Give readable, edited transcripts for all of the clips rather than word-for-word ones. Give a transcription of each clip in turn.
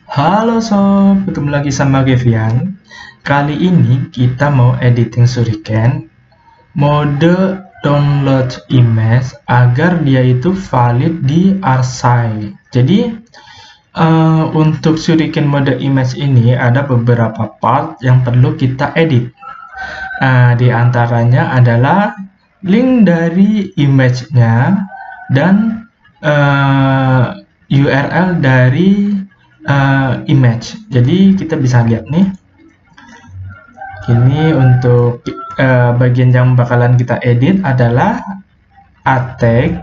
Halo sob, ketemu lagi sama Gevian. Kali ini kita mau editing Shuriken mode download image agar dia itu valid di Arsai. Jadi untuk Shuriken mode image ini ada beberapa part yang perlu kita edit. Di antaranya adalah link dari image-nya dan URL dari image. Jadi kita bisa lihat nih, ini untuk bagian yang bakalan kita edit adalah tag,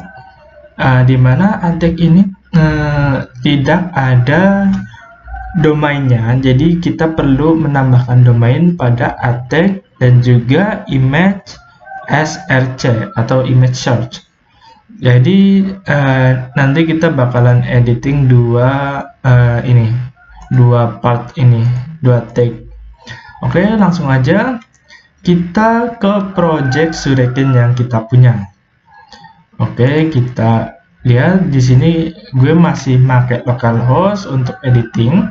di mana tag ini tidak ada domainnya, jadi kita perlu menambahkan domain pada tag dan juga image src atau image search. Jadi nanti kita bakalan editing dua part ini, dua tag. Oke, langsung aja kita ke project Shuriken yang kita punya. Oke, kita lihat di sini gue masih pakai localhost untuk editing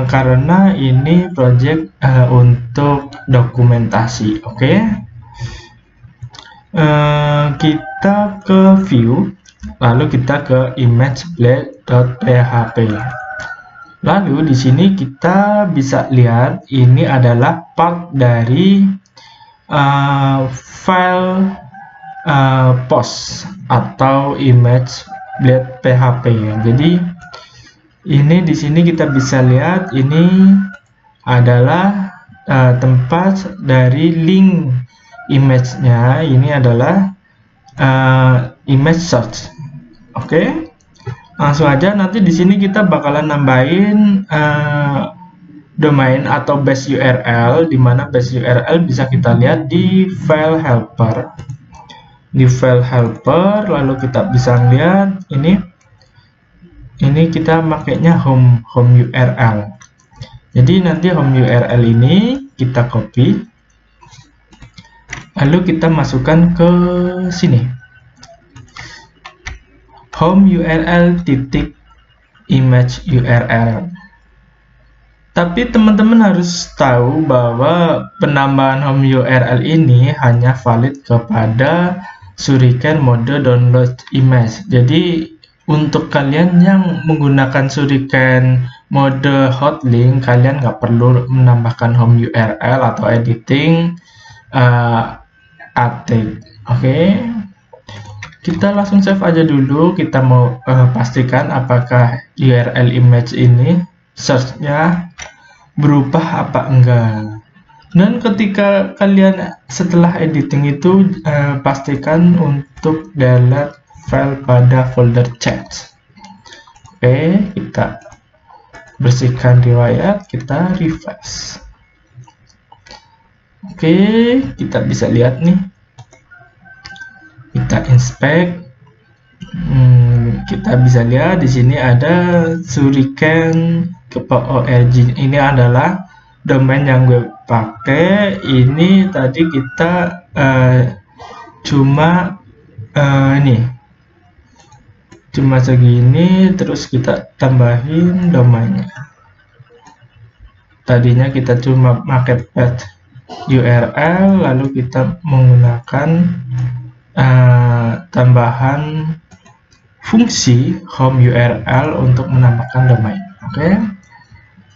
karena ini project untuk dokumentasi. Oke. Kita ke view, lalu kita ke imageblade.php. Lalu di sini kita bisa lihat ini adalah part dari file post atau imageblade.php. Jadi ini di sini kita bisa lihat ini adalah tempat dari link image-nya. Ini adalah image search. Oke, langsung aja. Nanti di sini kita bakalan nambahin domain atau base URL, di mana base URL bisa kita lihat di file helper. Di file helper, lalu kita bisa lihat ini kita makainya home URL. Jadi nanti home URL ini kita copy, lalu kita masukkan ke sini, home URL titik image URL. Tapi teman-teman harus tahu bahwa penambahan home URL ini hanya valid kepada Shuriken mode download image. Jadi untuk kalian yang menggunakan Shuriken mode hotlink, kalian nggak perlu menambahkan home URL atau editing tag. Oke, kita langsung save aja dulu. Kita mau pastikan apakah URL image ini search-nya berubah apa enggak. Dan ketika kalian setelah editing itu pastikan untuk delete file pada folder chat. Oke, kita bersihkan riwayat, kita refresh. Oke, kita bisa lihat nih, kita inspect, kita bisa lihat di sini ada shuriken.org. Ini adalah domain yang gue pakai. Ini tadi kita cuma segini, terus kita tambahin domainnya. Tadinya kita cuma pakai path URL, lalu kita menggunakan tambahan fungsi home URL untuk menambahkan domain. Oke.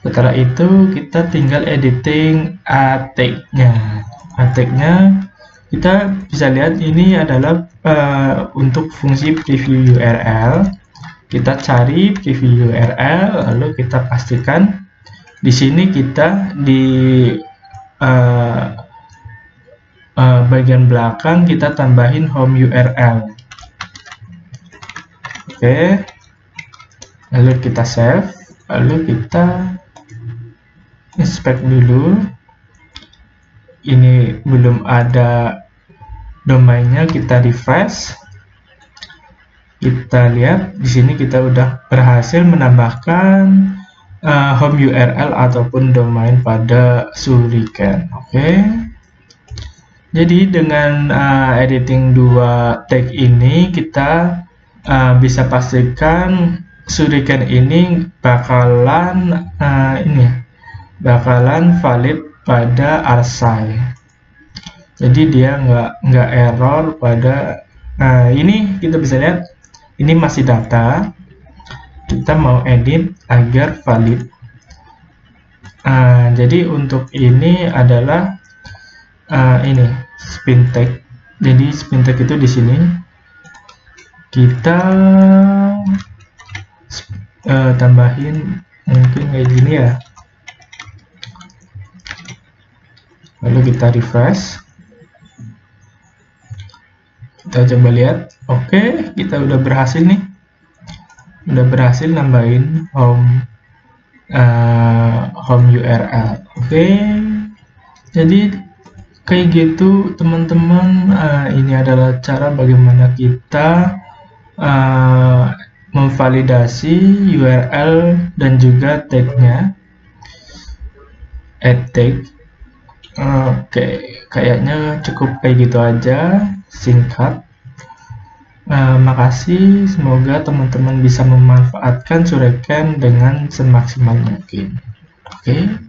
Setelah itu kita tinggal editing tag-nya. Tag-nya kita bisa lihat ini adalah untuk fungsi preview URL. Kita cari preview URL, lalu kita pastikan di sini kita di bagian belakang kita tambahin home URL. Oke, lalu kita save, lalu kita inspect dulu. Ini belum ada domainnya, kita refresh. Kita lihat di sini kita udah berhasil menambahkan home URL ataupun domain pada Shuriken. Oke. Jadi dengan editing dua tag ini kita bisa pastikan Shuriken ini bakalan bakalan valid pada arsai. Jadi dia nggak error pada ini. Kita bisa lihat ini masih data. Kita mau edit agar valid. Jadi untuk ini adalah ini spin tag. Jadi spin tag itu di sini kita tambahin mungkin kayak gini ya. Lalu kita refresh. Kita coba lihat. Oke, kita udah berhasil nih. Udah berhasil nambahin home URL. Oke. Jadi kayak gitu teman-teman. Ini adalah cara bagaimana kita memvalidasi URL dan juga tagnya, add tag. Oke, kayaknya cukup kayak gitu aja, singkat. Makasih, semoga teman-teman bisa memanfaatkan Shuriken dengan semaksimal mungkin. Oke.